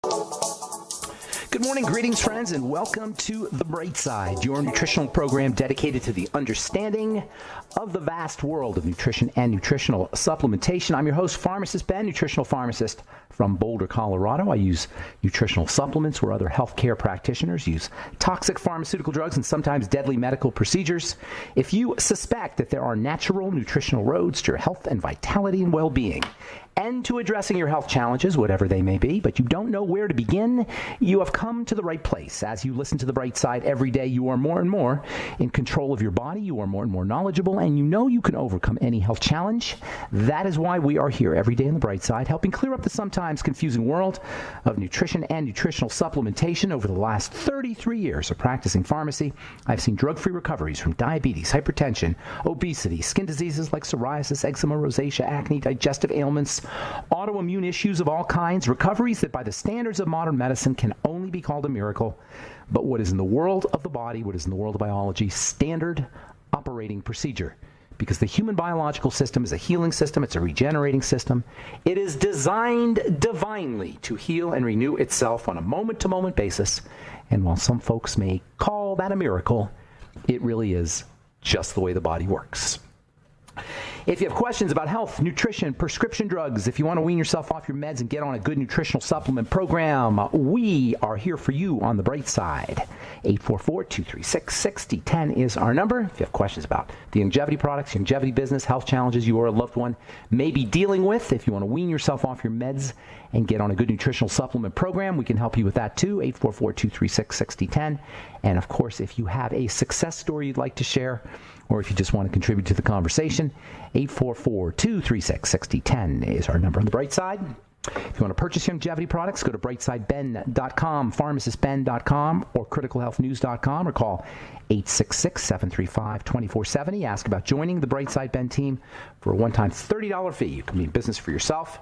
Good morning, greetings, friends, and welcome to The Bright Side, your nutritional program dedicated to the understanding of the vast world of nutrition and nutritional supplementation. I'm your host, Pharmacist Ben, nutritional pharmacist from Boulder, Colorado. I use nutritional supplements where other healthcare practitioners use toxic pharmaceutical drugs and sometimes deadly medical procedures. If you suspect that there are natural nutritional roads to your health and vitality and well-being, and to addressing your health challenges, whatever they may be, but you don't know where to begin, you have come to the right place. As you listen to The Bright Side every day, you are more and more in control of your body, you are more and more knowledgeable, and you know you can overcome any health challenge. That is why we are here every day on The Bright Side, helping clear up the sometimes confusing world of nutrition and nutritional supplementation. Over the last 33 years of practicing pharmacy, I've seen drug-free recoveries from diabetes, hypertension, obesity, skin diseases like psoriasis, eczema, rosacea, acne, digestive ailments, autoimmune issues of all kinds, recoveries that by the standards of modern medicine can only be called a miracle. But what is in the world of the body, what is in the world of biology, standard operating procedure. Because the human biological system is a healing system, it's a regenerating system. It is designed divinely to heal and renew itself on a moment-to-moment basis. And while some folks may call that a miracle, it really is just the way the body works. If you have questions about health, nutrition, prescription drugs, if you want to wean yourself off your meds and get on a good nutritional supplement program, we are here for you on The Bright Side. 844-236-6010 is our number. If you have questions about the longevity products, longevity business, health challenges you or a loved one may be dealing with, if you want to wean yourself off your meds and get on a good nutritional supplement program, we can help you with that too. 844-236-6010. And of course, if you have a success story you'd like to share, or if you just want to contribute to the conversation, 844-236-6010 is our number on The Bright Side. If you want to purchase longevity products, go to brightsideben.com, pharmacistben.com, or criticalhealthnews.com, or call 866-735-2470. Ask about joining the Bright Side Ben team for a one-time $30 fee. You can be in business for yourself.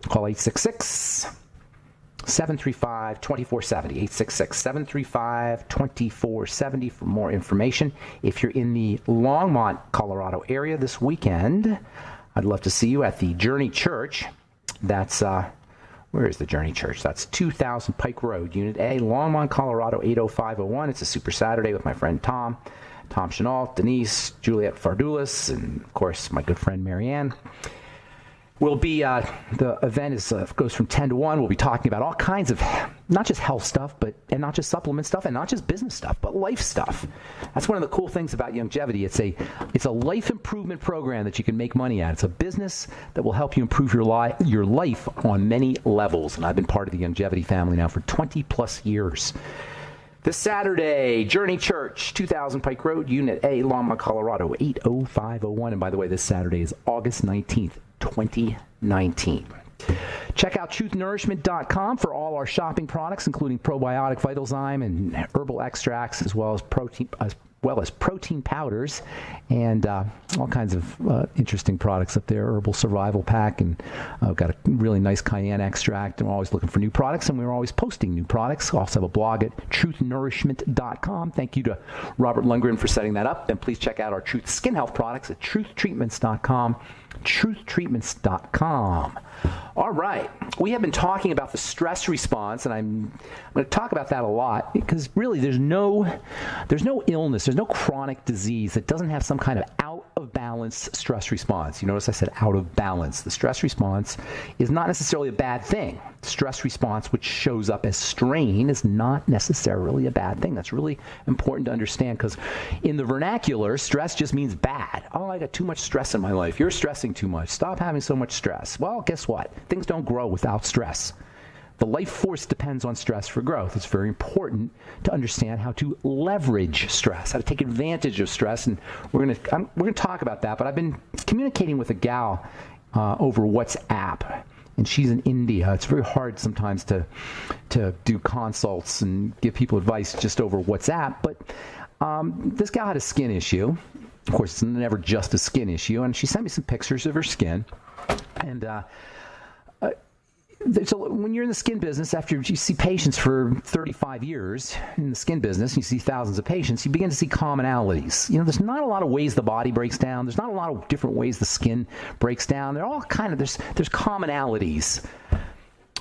Call 866-735-2470, 866-735-2470 for more information. If you're in the Longmont, Colorado area this weekend, I'd love to see you at the Journey Church. That's, where is the Journey Church? That's 2000 Pike Road, Unit A, Longmont, Colorado, 80501. It's a Super Saturday with my friend Tom Chenault, Denise, Juliet Fardulis, and of course my good friend Marianne. We'll be, the event goes from 10 to 1. We'll be talking about all kinds of, not just health stuff, and not just supplement stuff, and not just business stuff, but life stuff. That's one of the cool things about longevity. It's a life improvement program that you can make money at. It's a business that will help you improve your life on many levels. And I've been part of the longevity family now for 20 plus years. This Saturday, Journey Church, 2000 Pike Road, Unit A, Longmont, Colorado, 80501. And by the way, this Saturday is August 19th. 2019. Check out truthnourishment.com for all our shopping products, including probiotic Vitalzyme and herbal extracts, as well as protein powders and all kinds of interesting products up there. Herbal Survival Pack, and I've got a really nice cayenne extract. And we're always looking for new products, and we're always posting new products. We also have a blog at truthnourishment.com. Thank you to Robert Lundgren for setting that up. And please check out our Truth Skin Health products at truthtreatments.com. truthtreatments.com. All right. We have been talking about the stress response, and I'm going to talk about that a lot because really there's no illness, there's no chronic disease that doesn't have some kind of out of balance stress response. You notice I said out of balance. The stress response is not necessarily a bad thing. Stress response, which shows up as strain, is not necessarily a bad thing. That's really important to understand because in the vernacular, stress just means bad. Oh, I got too much stress in my life. You're stressing too much. Stop having so much stress. Well, guess what? Things don't grow without stress. The life force depends on stress for growth. It's very important to understand how to leverage stress, how to take advantage of stress, and we're going to talk about that. But I've been communicating with a gal over WhatsApp, and she's in India. It's very hard sometimes to do consults and give people advice just over WhatsApp. But this gal had a skin issue. Of course, it's never just a skin issue, and she sent me some pictures of her skin, and so when you're in the skin business, after you see patients for 35 years in the skin business, you see thousands of patients, you begin to see commonalities. You know, there's not a lot of ways the body breaks down. There's not a lot of different ways the skin breaks down. They're all kind of, there's commonalities.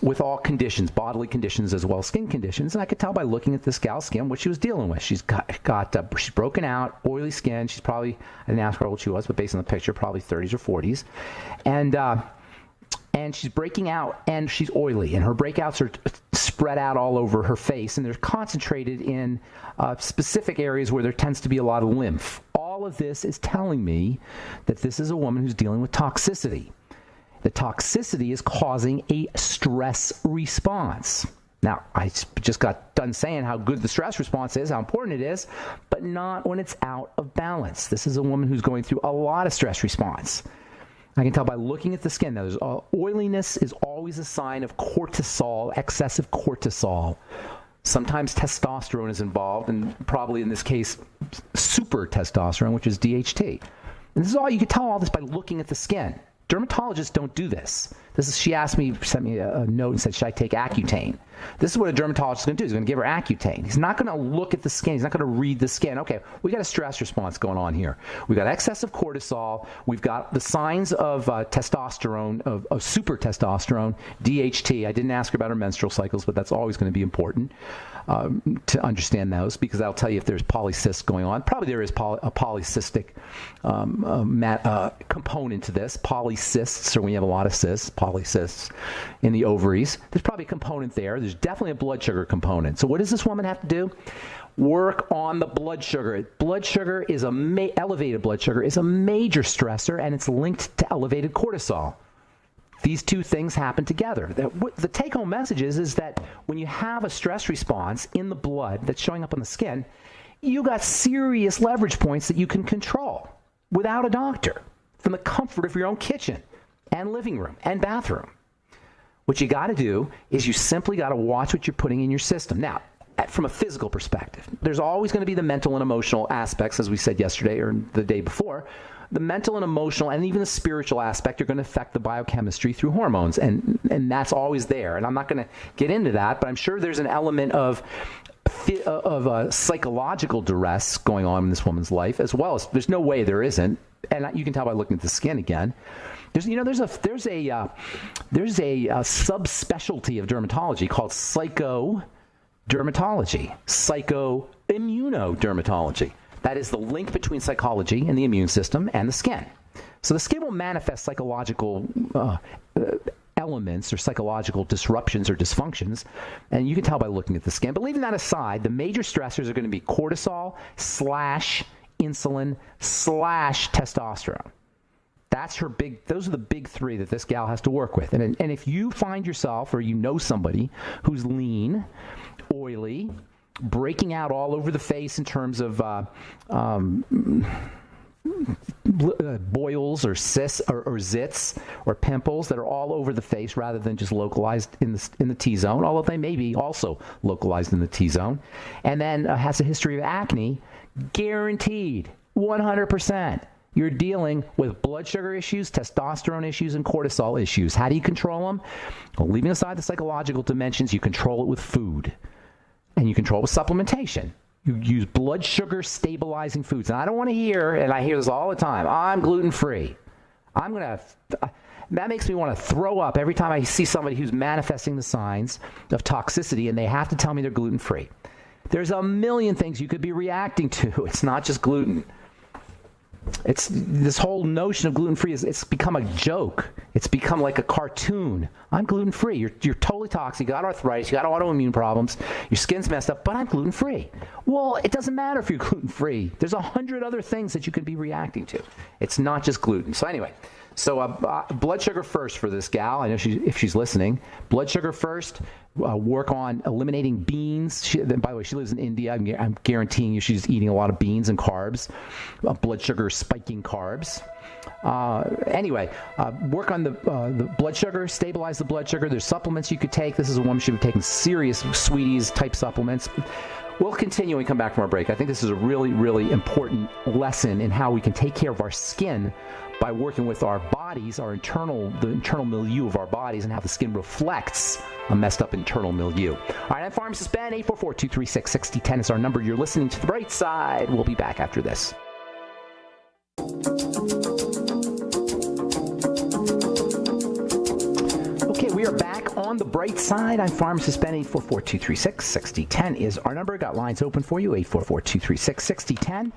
with all conditions, bodily conditions as well as skin conditions. And I could tell by looking at this gal's skin what she was dealing with. She's she's broken out, oily skin. She's probably, I didn't ask her how old she was, but based on the picture, probably 30s or 40s. And she's breaking out, and she's oily, and her breakouts are spread out all over her face, and they're concentrated in specific areas where there tends to be a lot of lymph. All of this is telling me that this is a woman who's dealing with toxicity. The toxicity is causing a stress response. Now, I just got done saying how good the stress response is, how important it is, but not when it's out of balance. This is a woman who's going through a lot of stress response. I can tell by looking at the skin. Now, oiliness is always a sign of cortisol, excessive cortisol. Sometimes testosterone is involved, and probably in this case, super testosterone, which is DHT. And this is all you can tell all this by looking at the skin. Dermatologists don't do this. She sent me a note and said, should I take Accutane? This is what a dermatologist is going to do. He's going to give her Accutane. He's not going to look at the skin. He's not going to read the skin. Okay, we got a stress response going on here. We've got excessive cortisol. We've got the signs of testosterone, of super testosterone, DHT. I didn't ask her about her menstrual cycles, but that's always going to be important to understand those, because that'll tell you if there's polycysts going on. Probably there is a polycystic component to this. Polycysts, or when you have a lot of cysts, polycysts in the ovaries. There's probably a component there. There's definitely a blood sugar component. So what does this woman have to do? Work on the blood sugar. Blood sugar is elevated blood sugar is a major stressor, and it's linked to elevated cortisol. These two things happen together. The take-home message is that when you have a stress response in the blood that's showing up on the skin, you got serious leverage points that you can control without a doctor, from the comfort of your own kitchen and living room and bathroom. What you got to do is you simply got to watch what you're putting in your system. Now, from a physical perspective, there's always going to be the mental and emotional aspects, as we said yesterday or the day before. The mental and emotional and even the spiritual aspect are going to affect the biochemistry through hormones, and that's always there. And I'm not going to get into that, but I'm sure there's an element of psychological duress going on in this woman's life, as well as there's no way there isn't, and you can tell by looking at the skin again. There's a subspecialty of dermatology called psychodermatology, psychoimmunodermatology. That is the link between psychology and the immune system and the skin. So the skin will manifest psychological elements or psychological disruptions or dysfunctions, and you can tell by looking at the skin. But leaving that aside, the major stressors are going to be cortisol / insulin / testosterone. Those are the big three that this gal has to work with. And if you find yourself, or you know somebody who's lean, oily, breaking out all over the face in terms of boils or cysts or zits or pimples that are all over the face rather than just localized in the T-zone, although they may be also localized in the T-zone, and then has a history of acne, guaranteed, 100%. You're dealing with blood sugar issues, testosterone issues, and cortisol issues. How do you control them? Well, leaving aside the psychological dimensions, you control it with food. And you control it with supplementation. You use blood sugar stabilizing foods. And I don't want to hear, and I hear this all the time, I'm gluten-free. That makes me want to throw up every time I see somebody who's manifesting the signs of toxicity and they have to tell me they're gluten-free. There's a million things you could be reacting to. It's not just gluten. It's this whole notion of gluten-free it's become a joke. It's become like a cartoon. I'm gluten-free. You're totally toxic. You got arthritis. You got autoimmune problems. Your skin's messed up, but I'm gluten-free. Well, it doesn't matter if you're gluten-free. There's 100 other things that you could be reacting to. It's not just gluten. So anyway, blood sugar first for this gal. I know if she's listening. Blood sugar first. Work on eliminating beans. By the way, she lives in India. I'm guaranteeing you she's eating a lot of beans and carbs, blood sugar spiking carbs. Anyway, work on the blood sugar, stabilize the blood sugar. There's supplements you could take. This is a woman who should be taking serious Sweeties type supplements. We'll continue when we come back from our break. I think this is a really, really important lesson in how we can take care of our skin by working with our bodies, the internal milieu of our bodies, and how the skin reflects a messed up internal milieu. All right, I'm Pharmacist Ben. 844-236-6010 is our number. You're listening to The Bright Side. We'll be back after this. Okay, we are back on on the bright side. I'm Pharmacist Ben. 844-236-6010 is our number. Got lines open for you, 844-236-6010.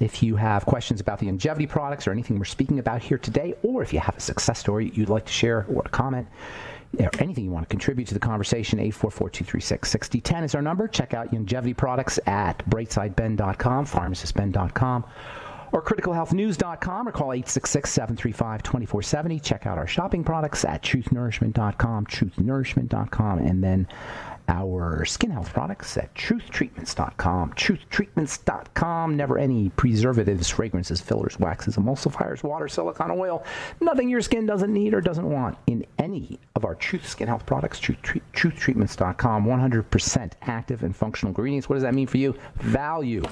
If you have questions about the longevity products or anything we're speaking about here today, or if you have a success story you'd like to share or a comment, or anything you want to contribute to the conversation, 844-236-6010 is our number. Check out longevity products at brightsideben.com, pharmacistben.com, or criticalhealthnews.com, or call 866-735-2470. Check out our shopping products at truthnourishment.com, truthnourishment.com, and then our skin health products at truthtreatments.com, truthtreatments.com. Never any preservatives, fragrances, fillers, waxes, emulsifiers, water, silicone oil. Nothing your skin doesn't need or doesn't want in any of our Truth Skin Health products. Truthtreatments.com. 100% active and functional ingredients. What does that mean for you? Value.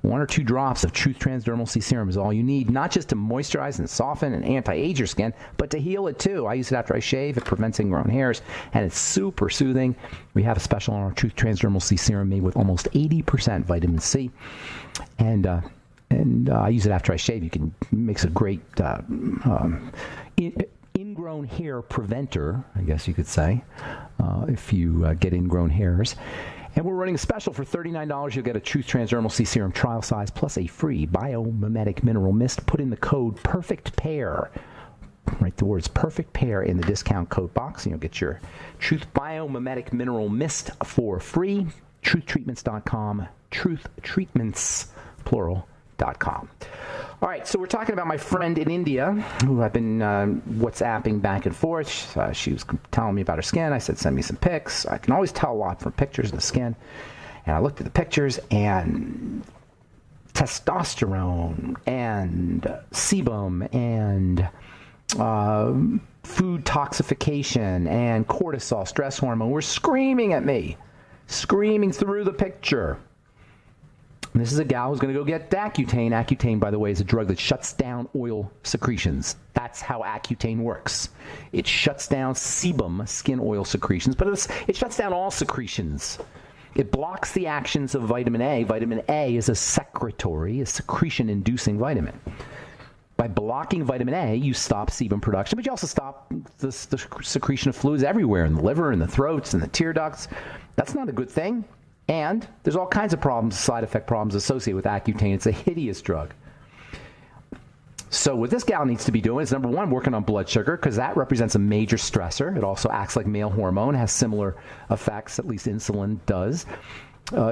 1 or 2 drops of Truth Transdermal C Serum is all you need, not just to moisturize and soften and anti-age your skin, but to heal it too. I use it after I shave. It prevents ingrown hairs, and it's super soothing. We have a special on our Truth Transdermal C Serum made with almost 80% vitamin C, and I use it after I shave. It makes a great ingrown hair preventer, I guess you could say, if you get ingrown hairs. And we're running a special for $39. You'll get a Truth Transdermal C Serum trial size plus a free biomimetic mineral mist. Put in the code PERFECTPAIR. Write the words Perfect Pair in the discount code box, and you'll get your Truth Biomimetic Mineral Mist for free. Truthtreatments.com, truthtreatments, plural.com. All right, so we're talking about my friend in India who I've been WhatsApping back and forth. She was telling me about her skin. I said, send me some pics. I can always tell a lot from pictures of the skin. And I looked at the pictures, and testosterone and sebum and food toxification and cortisol, stress hormone, were screaming at me, screaming through the picture. And this is a gal who's going to go get Accutane. Accutane, by the way, is a drug that shuts down oil secretions. That's how Accutane works. It shuts down sebum, skin oil secretions, but it shuts down all secretions. It blocks the actions of vitamin A. Vitamin A is a secretion-inducing vitamin. By blocking vitamin A, you stop sebum production, but you also stop the secretion of fluids everywhere in the liver, in the throats, and the tear ducts. That's not a good thing. And there's all kinds of problems, side effect problems associated with Accutane. It's a hideous drug. So what this gal needs to be doing is, number one, working on blood sugar, because that represents a major stressor. It also acts like male hormone, has similar effects, at least insulin does,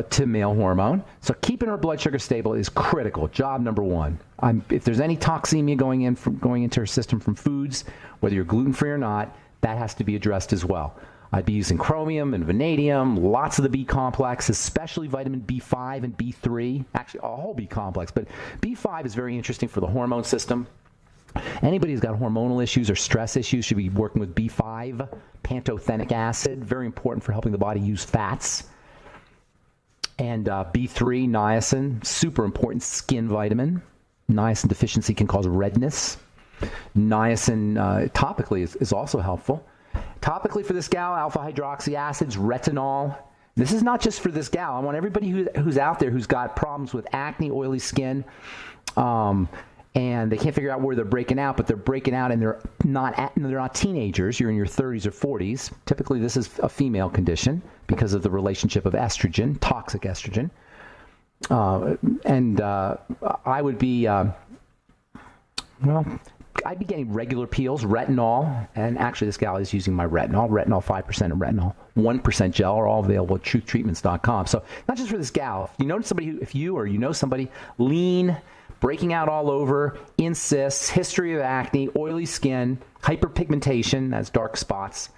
to male hormone. So keeping her blood sugar stable is critical. Job number one. If there's any toxemia going into her system from foods, whether you're gluten-free or not, that has to be addressed as well. I'd be using chromium and vanadium, lots of the B complex, especially vitamin B5 and B3, actually a whole B complex, but B5 is very interesting for the hormone system. Anybody who's got hormonal issues or stress issues should be working with B5, pantothenic acid, very important for helping the body use fats. And B3, niacin, super important skin vitamin. Niacin deficiency can cause redness. Niacin topically is also helpful. Topically for this gal, alpha hydroxy acids, retinol. This is not just for this gal. I want everybody who's out there who's got problems with acne, oily skin, and they can't figure out where they're breaking out, but they're breaking out and they're not teenagers. You're in your 30s or 40s. Typically, this is a female condition because of the relationship of estrogen, toxic estrogen. I would be, I'd be getting regular peels, retinol, and actually this gal is using my retinol 5% and retinol 1% gel are all available at truthtreatments.com. So not just for this gal. If you know somebody lean, breaking out all over, cysts, history of acne, oily skin, hyperpigmentation, that's dark spots.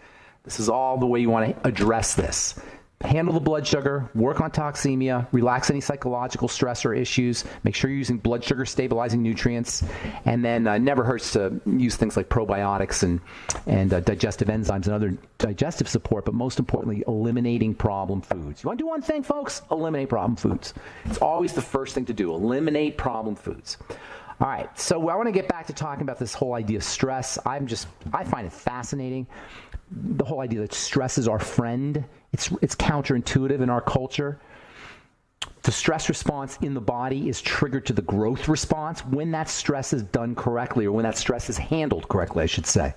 This is all the way you want to address this. Handle the blood sugar, work on toxemia, relax any psychological stress or issues, make sure you're using blood sugar stabilizing nutrients, and then never hurts to use things like probiotics and digestive enzymes and other digestive support, but most importantly, eliminating problem foods. You want to do one thing, folks? Eliminate problem foods. It's always the first thing to do, eliminate problem foods. All right, so I want to get back to talking about this whole idea of stress. I find it fascinating, the whole idea that stress is our friend. It's counterintuitive in our culture. The stress response in the body is triggered to the growth response when that stress is done correctly, or when that stress is handled correctly, I should say.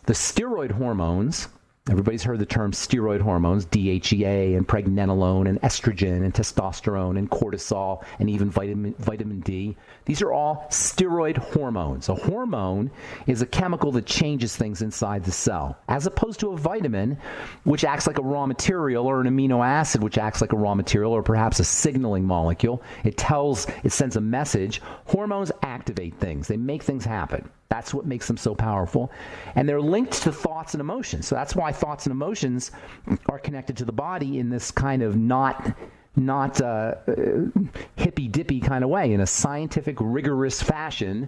The steroid hormones Everybody's heard the term steroid hormones, DHEA and pregnenolone and estrogen and testosterone and cortisol and even vitamin D. These are all steroid hormones. A hormone is a chemical that changes things inside the cell, as opposed to a vitamin, which acts like a raw material, or an amino acid, which acts like a raw material, or perhaps a signaling molecule. It sends a message. Hormones activate things. They make things happen. That's what makes them so powerful. And they're linked to thoughts and emotions. So that's why thoughts and emotions are connected to the body in this kind of not hippy-dippy kind of way. In a scientific, rigorous fashion,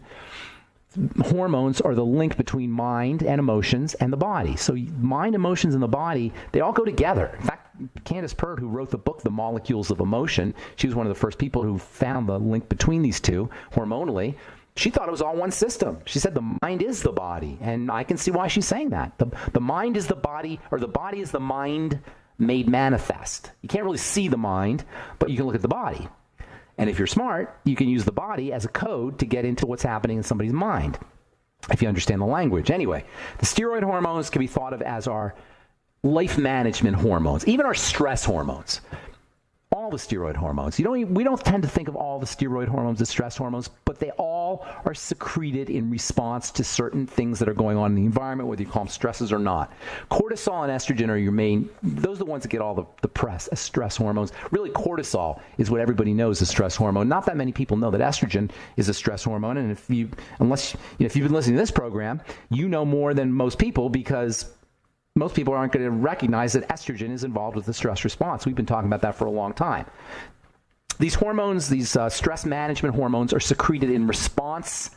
hormones are the link between mind and emotions and the body. So mind, emotions, and the body, they all go together. In fact, Candace Pert, who wrote the book, The Molecules of Emotion, she was one of the first people who found the link between these two hormonally. She thought it was all one system. She said the mind is the body, and I can see why she's saying that. The mind is the body, or the body is the mind made manifest. You can't really see the mind, but you can look at the body. And if you're smart, you can use the body as a code to get into what's happening in somebody's mind, if you understand the language. Anyway, the steroid hormones can be thought of as our life management hormones, even our stress hormones. All the steroid hormones. We don't tend to think of all the steroid hormones as stress hormones, but they all are secreted in response to certain things that are going on in the environment, whether you call them stresses or not. Cortisol and estrogen are your main, those are the ones that get all the press as stress hormones. Really, cortisol is what everybody knows is stress hormone. Not that many people know that estrogen is a stress hormone, and if you've been listening to this program, you know more than most people, because most people aren't going to recognize that estrogen is involved with the stress response. We've been talking about that for a long time. These hormones, these stress management hormones, are secreted in response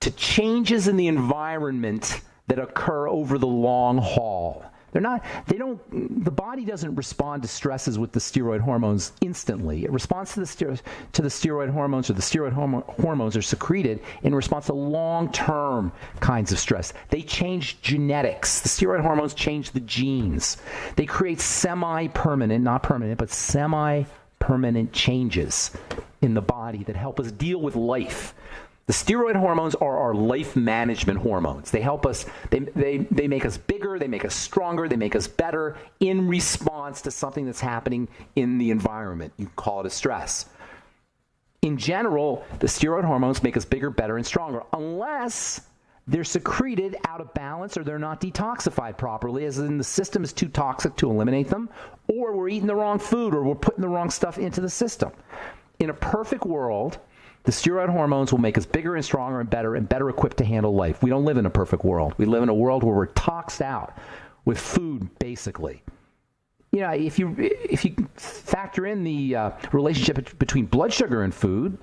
to changes in the environment that occur over the long haul. The body doesn't respond to stresses with the steroid hormones instantly. It responds to the steroid hormones, or the steroid hormones are secreted in response to long-term kinds of stress. They change genetics. The steroid hormones change the genes. They create semi-permanent, not permanent, but semi-permanent changes in the body that help us deal with life. The steroid hormones are our life management hormones. They help us, they make us bigger, they make us stronger, they make us better in response to something that's happening in the environment. You call it a stress. In general, the steroid hormones make us bigger, better, and stronger, unless they're secreted out of balance or they're not detoxified properly, as in the system is too toxic to eliminate them, or we're eating the wrong food, or we're putting the wrong stuff into the system. In a perfect world, the steroid hormones will make us bigger and stronger and better equipped to handle life. We don't live in a perfect world. We live in a world where we're toxed out with food, basically. If you factor in the relationship between blood sugar and food,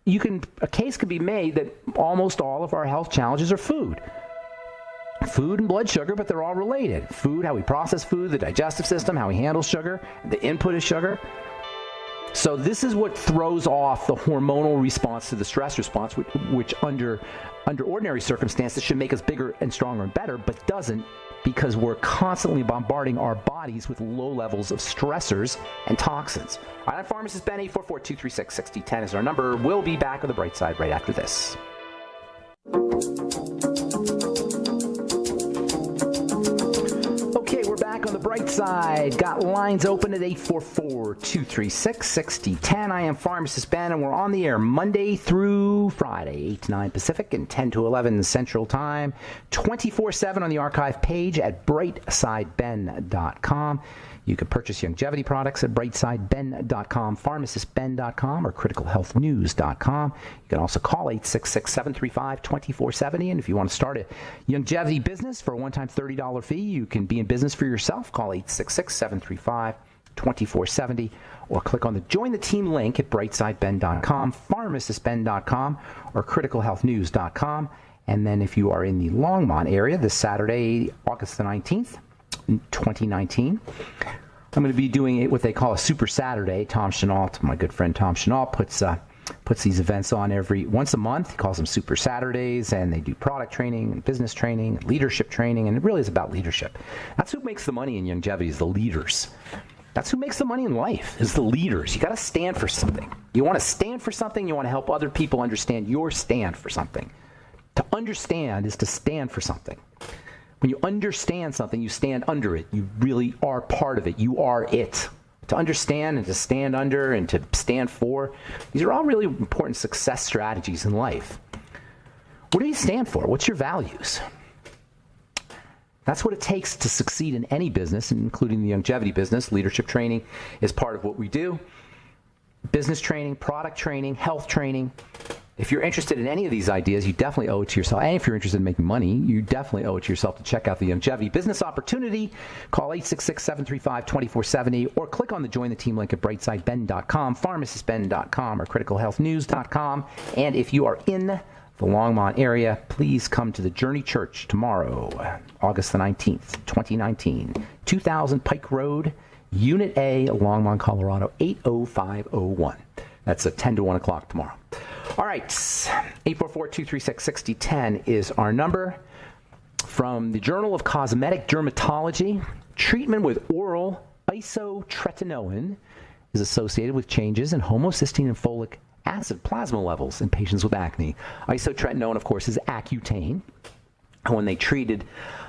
a case could be made that almost all of our health challenges are food. Food and blood sugar, but they're all related. Food, how we process food, the digestive system, how we handle sugar, the input is sugar. So this is what throws off the hormonal response to the stress response, which under ordinary circumstances should make us bigger and stronger and better, but doesn't, because we're constantly bombarding our bodies with low levels of stressors and toxins. All right, I'm Pharmacist Ben. 844-236-6010 is our number. We'll be back on the bright side right after this. Okay, we're back on the bright side. Got lines open at 844-236-6010. I am Pharmacist Ben, and we're on the air Monday through Friday, 8 to 9 Pacific and 10 to 11 Central Time, 24/7 on the archive page at brightsideben.com. You can purchase longevity products at brightsideben.com, pharmacistben.com, or criticalhealthnews.com. You can also call 866-735-2470. And if you want to start a longevity business for a one-time $30 fee, you can be in business for yourself. Call 866-735-2470, or click on the Join the Team link at brightsideben.com, pharmacistben.com, or criticalhealthnews.com. And then if you are in the Longmont area this Saturday, August the 19th, 2019, I'm going to be doing what they call a Super Saturday. Tom Chenault, my good friend Tom Chenault, puts these events on once a month. He calls them Super Saturdays, and they do product training and business training and leadership training, and it really is about leadership. That's who makes the money in longevity, is the leaders. That's who makes the money in life, is the leaders. You got to stand for something. You want to stand for something, you want to help other people understand your stand for something. To understand is to stand for something. When you understand something, you stand under it. You really are part of it. You are it. To understand and to stand under and to stand for, these are all really important success strategies in life. What do you stand for? What's your values? That's what it takes to succeed in any business, including the longevity business. Leadership training is part of what we do. Business training, product training, health training. If you're interested in any of these ideas, you definitely owe it to yourself. And if you're interested in making money, you definitely owe it to yourself to check out the longevity business opportunity. Call 866-735-2470 or click on the Join the Team link at brightsideben.com, pharmacistben.com, or criticalhealthnews.com. And if you are in the Longmont area, please come to the Journey Church tomorrow, August the 19th, 2019, 2000 Pike Road, Unit A, Longmont, Colorado, 80501. That's at 10 to 1 o'clock tomorrow. All right, 844-236-6010 is our number. From the Journal of Cosmetic Dermatology, treatment with oral isotretinoin is associated with changes in homocysteine and folic acid plasma levels in patients with acne. Isotretinoin, of course, is Accutane. When they treated,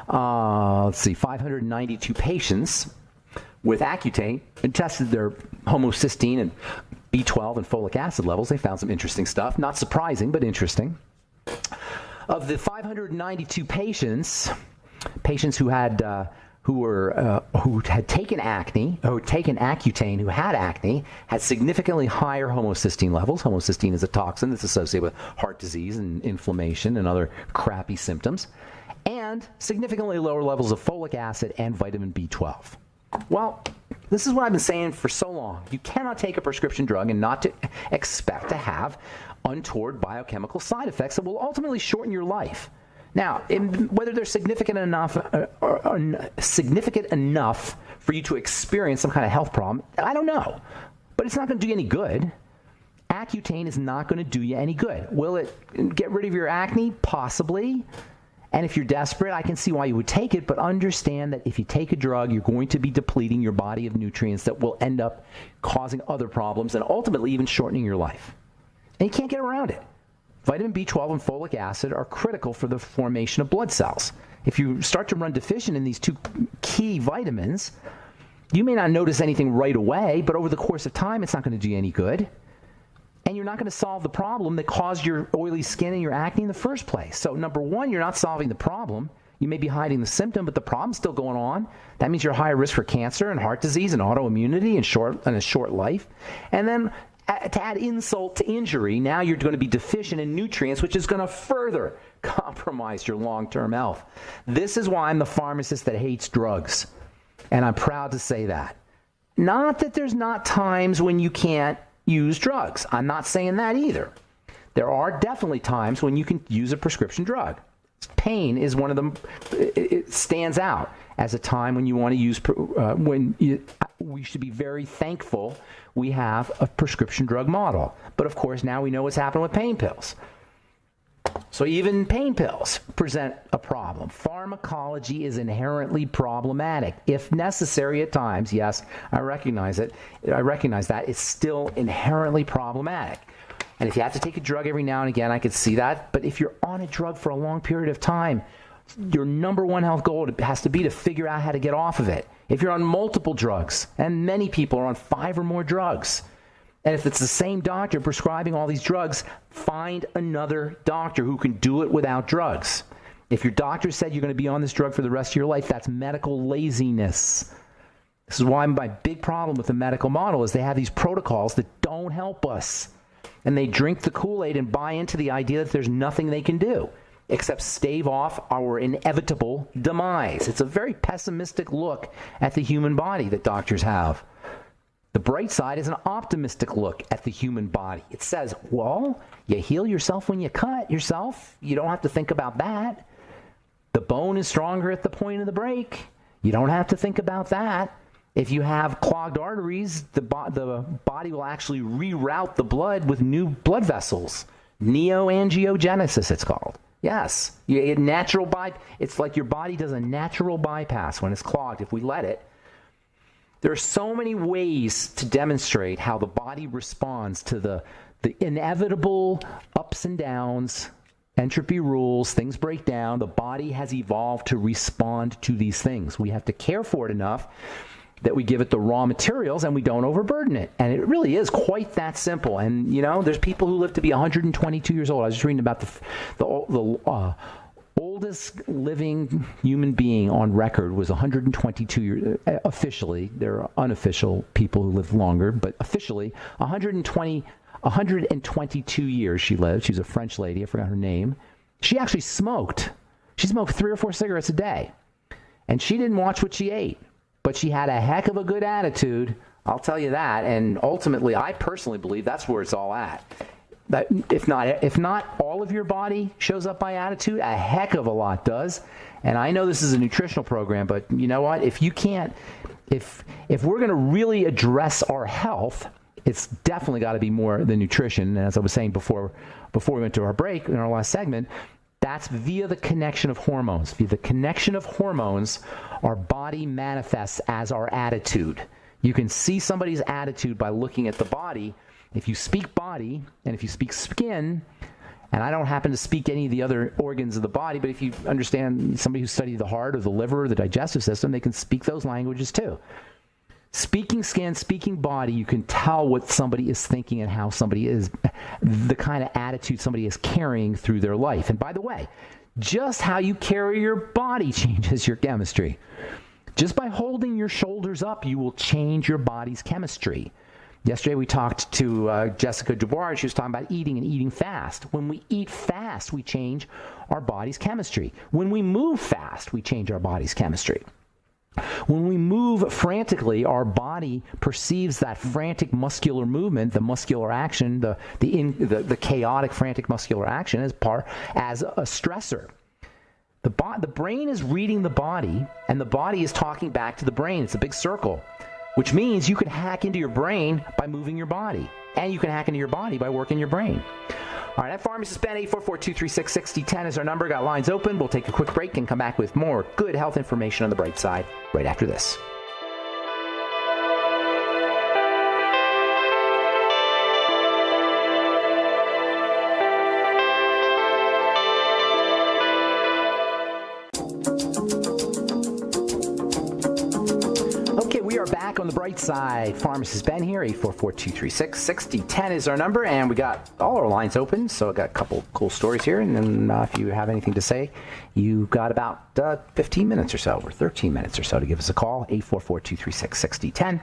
592 patients with Accutane and tested their homocysteine and B12 and folic acid levels, they found some interesting stuff. Not surprising, but interesting. Of the 592 patients who had who had taken acne, or taken Accutane, who had acne, had significantly higher homocysteine levels. Homocysteine is a toxin that's associated with heart disease and inflammation and other crappy symptoms, and significantly lower levels of folic acid and vitamin B12. Well, this is what I've been saying for so long. You cannot take a prescription drug and not to expect to have untoward biochemical side effects that will ultimately shorten your life. Now, whether they're significant enough for you to experience some kind of health problem, I don't know. But it's not going to do you any good. Accutane is not going to do you any good. Will it get rid of your acne? Possibly. And if you're desperate, I can see why you would take it, but understand that if you take a drug, you're going to be depleting your body of nutrients that will end up causing other problems and ultimately even shortening your life. And you can't get around it. Vitamin B12 and folic acid are critical for the formation of blood cells. If you start to run deficient in these two key vitamins, you may not notice anything right away, but over the course of time, it's not going to do you any good. And you're not going to solve the problem that caused your oily skin and your acne in the first place. So number one, you're not solving the problem. You may be hiding the symptom, but the problem's still going on. That means you're higher risk for cancer and heart disease and autoimmunity and a short life. And then to add insult to injury, now you're going to be deficient in nutrients, which is going to further compromise your long-term health. This is why I'm the pharmacist that hates drugs. And I'm proud to say that. Not that there's not times when you can't use drugs. I'm not saying that either. There are definitely times when you can use a prescription drug. Pain is one of them. It stands out as a time when you want to use, we should be very thankful we have a prescription drug model. But of course, now we know what's happened with pain pills. So even pain pills present a problem. Pharmacology is inherently problematic. If necessary at times, yes, I recognize it. I recognize that. It's still inherently problematic. And if you have to take a drug every now and again, I could see that. But if you're on a drug for a long period of time, your number one health goal has to be to figure out how to get off of it. If you're on multiple drugs, and many people are on 5 or more drugs, and if it's the same doctor prescribing all these drugs, find another doctor who can do it without drugs. If your doctor said you're going to be on this drug for the rest of your life, that's medical laziness. This is why my big problem with the medical model is they have these protocols that don't help us. And they drink the Kool-Aid and buy into the idea that there's nothing they can do except stave off our inevitable demise. It's a very pessimistic look at the human body that doctors have. The bright side is an optimistic look at the human body. It says, well, you heal yourself when you cut yourself. You don't have to think about that. The bone is stronger at the point of the break. You don't have to think about that. If you have clogged arteries, the body will actually reroute the blood with new blood vessels. Neoangiogenesis, it's called. Yes, it's like your body does a natural bypass when it's clogged, if we let it. There are so many ways to demonstrate how the body responds to the inevitable ups and downs Entropy rules, things break down. The body has evolved to respond to these things. We have to care for it enough that we give it the raw materials and we don't overburden it. And it really is quite that simple. And, there's people who live to be 122 years old. I was just reading about the oldest living human being on record was 122 years, officially. There are unofficial people who live longer, but officially 122 years she lived. She's a French lady. I forgot her name. She actually smoked. She smoked 3 or 4 cigarettes a day. And she didn't watch what she ate. But she had a heck of a good attitude, I'll tell you that. And ultimately, I personally believe that's where it's all at. That if not all of your body shows up by attitude, a heck of a lot does. And I know this is a nutritional program, but you know what? If we're going to really address our health, it's definitely got to be more than nutrition. And as I was saying before we went to our break in our last segment, that's via the connection of hormones. Via the connection of hormones, our body manifests as our attitude. You can see somebody's attitude by looking at the body. If you speak body and if you speak skin, and I don't happen to speak any of the other organs of the body, but if you understand somebody who studied the heart or the liver or the digestive system, they can speak those languages too. Speaking skin, speaking body, you can tell what somebody is thinking and how somebody is, the kind of attitude somebody is carrying through their life. And by the way, just how you carry your body changes your chemistry. Just by holding your shoulders up, you will change your body's chemistry. Yesterday we talked to Jessica Dubois, and she was talking about eating and eating fast. When we eat fast, we change our body's chemistry. When we move fast, we change our body's chemistry. When we move frantically, our body perceives that frantic muscular movement, the muscular action, the chaotic frantic muscular action as a stressor. The brain is reading the body, and the body is talking back to the brain. It's a big circle, which means you can hack into your brain by moving your body, and you can hack into your body by working your brain. All right, I'm Pharmacist Ben. 844-236-6010 is our number. Got lines open. We'll take a quick break and come back with more good health information on the bright side right after this. Back on the bright side. Pharmacist Ben here. 844-236-6010 is our number, and we got all our lines open, so I got a couple cool stories here, and then if you have anything to say, you got about 15 minutes or so, or 13 minutes or so to give us a call. 844-236-6010.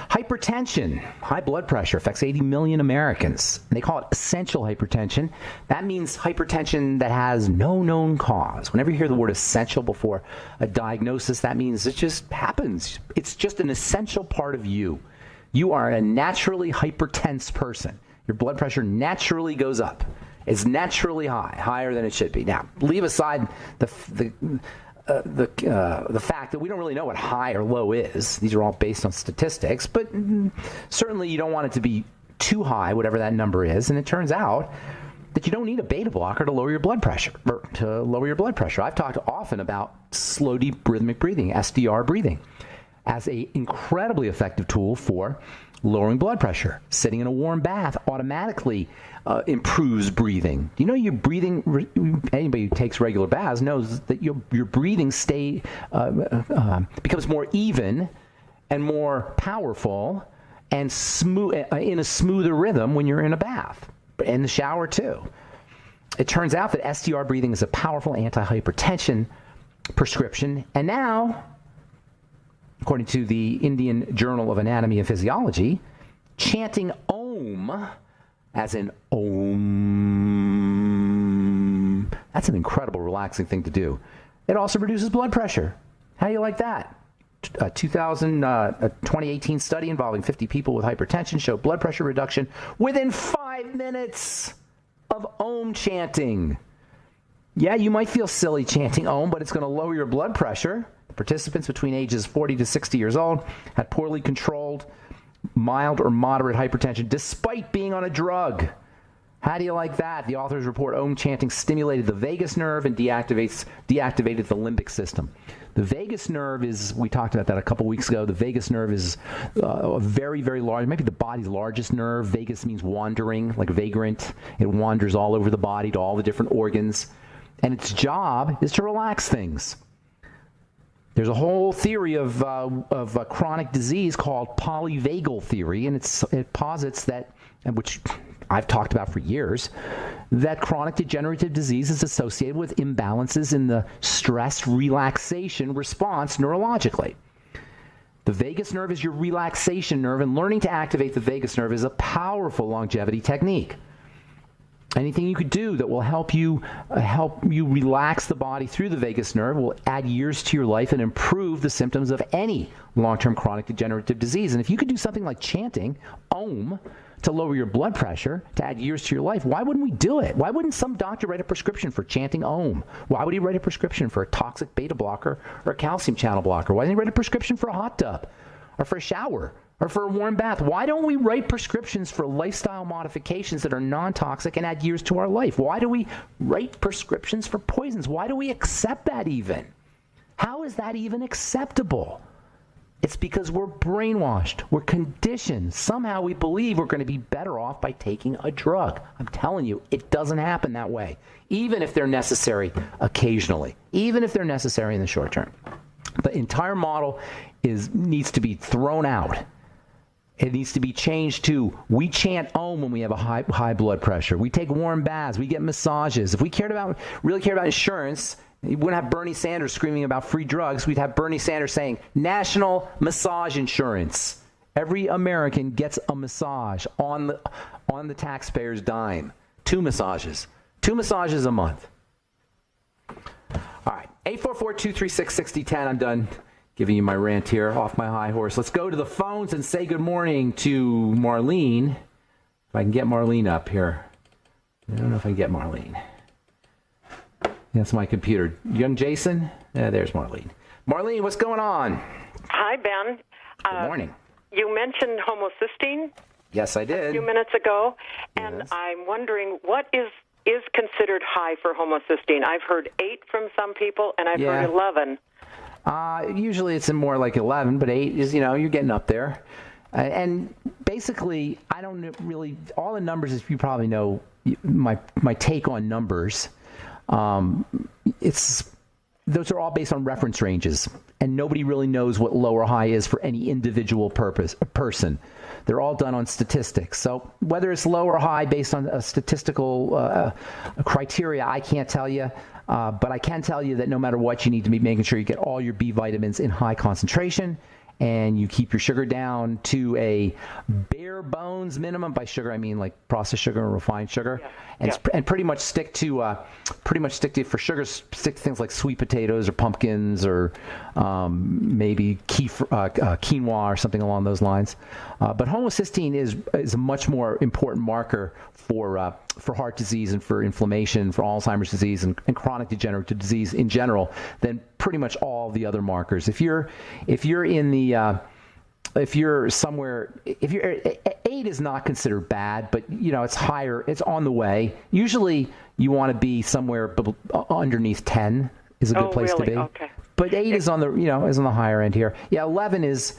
Hypertension, high blood pressure, affects 80 million Americans. And they call it essential hypertension. That means hypertension that has no known cause. Whenever you hear the word essential before a diagnosis, that means it just happens. It's just an essential part of you. You are a naturally hypertense person. Your blood pressure naturally goes up. It's naturally high, higher than it should be. Now, leave aside the fact that we don't really know what high or low is. These are all based on statistics, but certainly you don't want it to be too high, whatever that number is. And it turns out that you don't need a beta blocker to lower your blood pressure. I've talked often about slow, deep rhythmic breathing, SDR breathing, as an incredibly effective tool for lowering blood pressure. Sitting in a warm bath automatically improves breathing. You know, your breathing, anybody who takes regular baths knows that your breathing becomes more even and more powerful and smooth, in a smoother rhythm when you're in a bath, in the shower too. It turns out that SDR breathing is a powerful anti-hypertension prescription, and now, according to the Indian Journal of Anatomy and Physiology, chanting Om, as in Om, that's an incredible relaxing thing to do. It also reduces blood pressure. How do you like that? A 2018 study involving 50 people with hypertension showed blood pressure reduction within 5 minutes of Om chanting. Yeah, you might feel silly chanting Om, but it's going to lower your blood pressure. Participants between ages 40 to 60 years old had poorly controlled mild or moderate hypertension despite being on a drug. How do you like that? The authors report Om chanting stimulated the vagus nerve and deactivated the limbic system. The vagus nerve is, we talked about that a couple weeks ago, the vagus nerve is a very, very large, maybe the body's largest nerve. Vagus means wandering, like vagrant. It wanders all over the body to all the different organs. And its job is to relax things. There's a whole theory of chronic disease called polyvagal theory, and it posits that, which I've talked about for years, that chronic degenerative disease is associated with imbalances in the stress relaxation response neurologically. The vagus nerve is your relaxation nerve, and learning to activate the vagus nerve is a powerful longevity technique. Anything you could do that will help you relax the body through the vagus nerve will add years to your life and improve the symptoms of any long-term chronic degenerative disease. And if you could do something like chanting Om to lower your blood pressure, to add years to your life, why wouldn't we do it? Why wouldn't some doctor write a prescription for chanting Om? Why would he write a prescription for a toxic beta blocker or a calcium channel blocker? Why didn't he write a prescription for a hot tub or for a shower or for a warm bath? Why don't we write prescriptions for lifestyle modifications that are non-toxic and add years to our life? Why do we write prescriptions for poisons? Why do we accept that even? How is that even acceptable? It's because we're brainwashed. We're conditioned. Somehow we believe we're going to be better off by taking a drug. I'm telling you, it doesn't happen that way, even if they're necessary occasionally, even if they're necessary in the short term. The entire model needs to be thrown out. It needs to be changed to, we chant Om when we have a high blood pressure. We take warm baths. We get massages. If we really cared about insurance, you wouldn't have Bernie Sanders screaming about free drugs. We'd have Bernie Sanders saying, national massage insurance. Every American gets a massage on the taxpayer's dime. 2 massages. 2 massages a month. All right. 844-236-6010. I'm done giving you my rant here off my high horse. Let's go to the phones and say good morning to Marlene. If I can get Marlene up here. I don't know if I can get Marlene. That's my computer. Young Jason? Yeah, there's Marlene. Marlene, what's going on? Hi, Ben. Good morning. You mentioned homocysteine. Yes, I did. A few minutes ago, and Yes. I'm wondering what is considered high for homocysteine. I've heard 8 from some people, and I've heard 11. Usually it's in more like 11, but 8 is, you're getting up there. And basically, I don't really, all the numbers, as you probably know, my take on numbers, those are all based on reference ranges, and nobody really knows what low or high is for any individual person. They're all done on statistics. So whether it's low or high based on a statistical criteria, I can't tell you. But I can tell you that no matter what, you need to be making sure you get all your B vitamins in high concentration, and you keep your sugar down to a bare bones minimum. By sugar, I mean like processed sugar and refined sugar, and pretty much stick to for sugars, stick to things like sweet potatoes or pumpkins or maybe quinoa or something along those lines. But homocysteine is a much more important marker for heart disease and for inflammation, for Alzheimer's disease and chronic degenerative disease in general than pretty much all the other markers. If you're somewhere, 8 is not considered bad, but it's higher, it's on the way. Usually you want to be somewhere underneath 10 is a good place to be. Okay. But 8 is on the is on the higher end here. Yeah, 11 is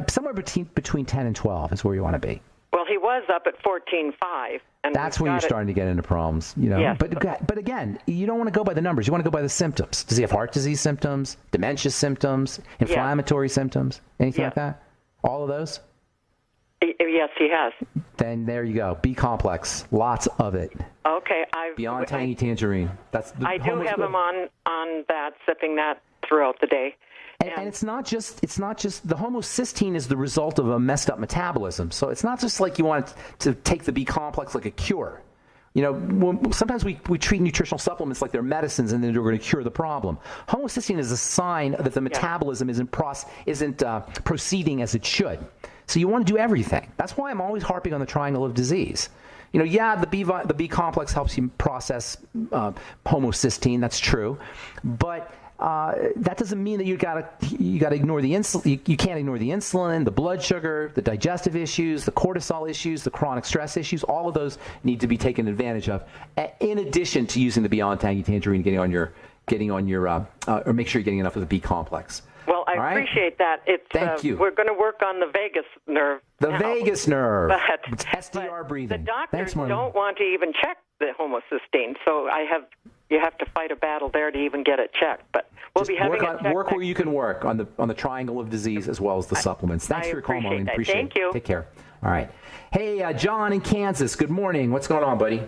somewhere between 10 and 12 is where you want to be. Well, he was up at 14.5. And that's when you're starting to get into problems, Yes. But again, you don't want to go by the numbers. You want to go by the symptoms. Does he have heart disease symptoms, dementia symptoms, inflammatory symptoms, anything like that? All of those? Yes, he has. Then there you go. B complex, lots of it. Okay, Beyond tangy tangerine. I do have him on that, sipping that throughout the day. And it's not just the homocysteine is the result of a messed up metabolism. So it's not just like you want to take the B complex like a cure. Sometimes we treat nutritional supplements like they're medicines and then they're going to cure the problem. Homocysteine is a sign that the metabolism isn't proceeding as it should. So you want to do everything. That's why I'm always harping on the triangle of disease. The B complex helps you process homocysteine. That's true, but that doesn't mean that you got to ignore the insulin. You can't ignore the insulin, the blood sugar, the digestive issues, the cortisol issues, the chronic stress issues. All of those need to be taken advantage of, in addition to using the Beyond Tangy Tangerine, getting on your or make sure you're getting enough of the B complex. Well, I appreciate that. Thank you. We're going to work on the vagus nerve. Vagus nerve. But, it's SDR breathing. The doctors don't want to even check the homocysteine, so you have to fight a battle there to even get it checked. But we'll be having it checked. Work where you can work on the triangle of disease as well as the supplements. Thanks for your call, Maureen. Appreciate it. Thank you. Take care. All right. Hey, John in Kansas. Good morning. What's going on, buddy?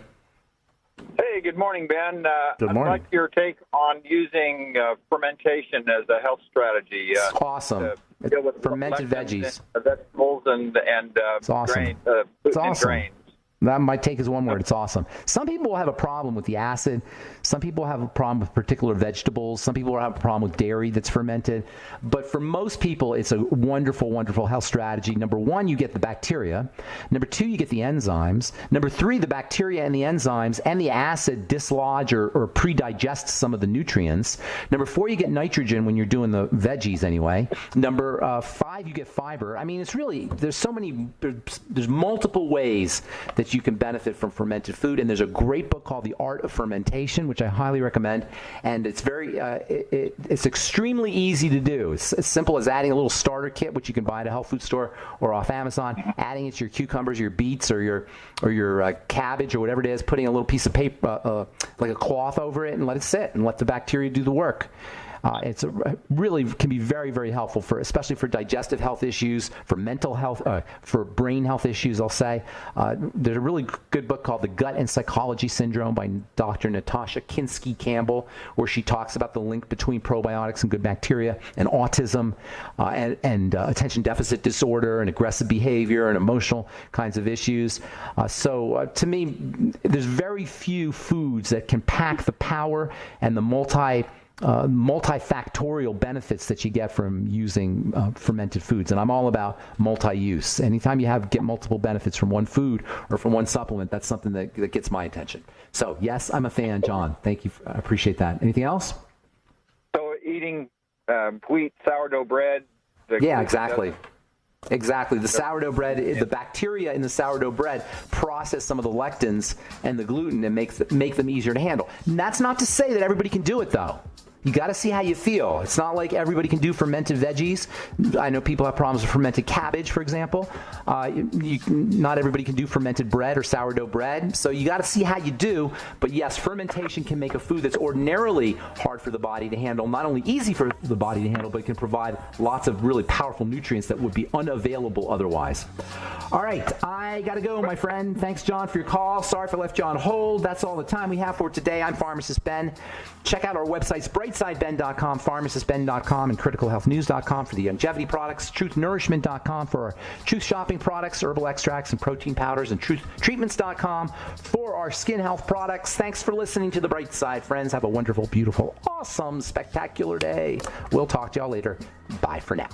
Hey, good morning, Ben. Good morning. I'd like your take on using fermentation as a health strategy. It's awesome. To deal with fermented veggies, vegetables, and it's awesome. grain, it's awesome. grains. That my take is one word. It's awesome. Some people will have a problem with the acid. Some people have a problem with particular vegetables. Some people will have a problem with dairy that's fermented. But for most people, it's a wonderful, wonderful health strategy. Number one, you get the bacteria. Number two, you get the enzymes. Number three, the bacteria and the enzymes and the acid dislodge or pre-digest some of the nutrients. Number four, you get nitrogen when you're doing the veggies anyway. Number five, you get fiber. I mean, it's really, there's multiple ways that you can benefit from fermented food, and there's a great book called The Art of Fermentation, which I highly recommend, and it's it's extremely easy to do. It's as simple as adding a little starter kit, which you can buy at a health food store or off Amazon, adding it to your cucumbers, your beets, or your cabbage or whatever it is, putting a little piece of paper, like a cloth over it, and let it sit and let the bacteria do the work. It's really can be very, very helpful especially for digestive health issues, for mental health, for brain health issues. I'll say there's a really good book called The Gut and Psychology Syndrome by Dr. Natasha Kinsky-Campbell, where she talks about the link between probiotics and good bacteria and autism and attention deficit disorder and aggressive behavior and emotional kinds of issues. So to me, there's very few foods that can pack the power and the multifactorial benefits that you get from using fermented foods. And I'm all about multi-use. Anytime you get multiple benefits from one food or from one supplement, that's something that gets my attention. So yes, I'm a fan, John. Thank you. I appreciate that. Anything else? So eating wheat sourdough bread. Yeah, exactly. Exactly. The sourdough bread, the bacteria in the sourdough bread process some of the lectins and the gluten and make them easier to handle. And that's not to say that everybody can do it, though. You got to see how you feel. It's not like everybody can do fermented veggies. I know people have problems with fermented cabbage, for example. Not everybody can do fermented bread or sourdough bread. So you got to see how you do. But yes, fermentation can make a food that's ordinarily hard for the body to handle, not only easy for the body to handle, but it can provide lots of really powerful nutrients that would be unavailable otherwise. All right, I got to go, my friend. Thanks, John, for your call. Sorry if I left you on hold. That's all the time we have for today. I'm Pharmacist Ben. Check out our websites, brightsideben.com, pharmacistben.com, and criticalhealthnews.com for the longevity products, truthnourishment.com for our truth shopping products, herbal extracts and protein powders, and truthtreatments.com for our skin health products. Thanks for listening to The Bright Side, friends. Have a wonderful, beautiful, awesome, spectacular day. We'll talk to y'all later. Bye for now.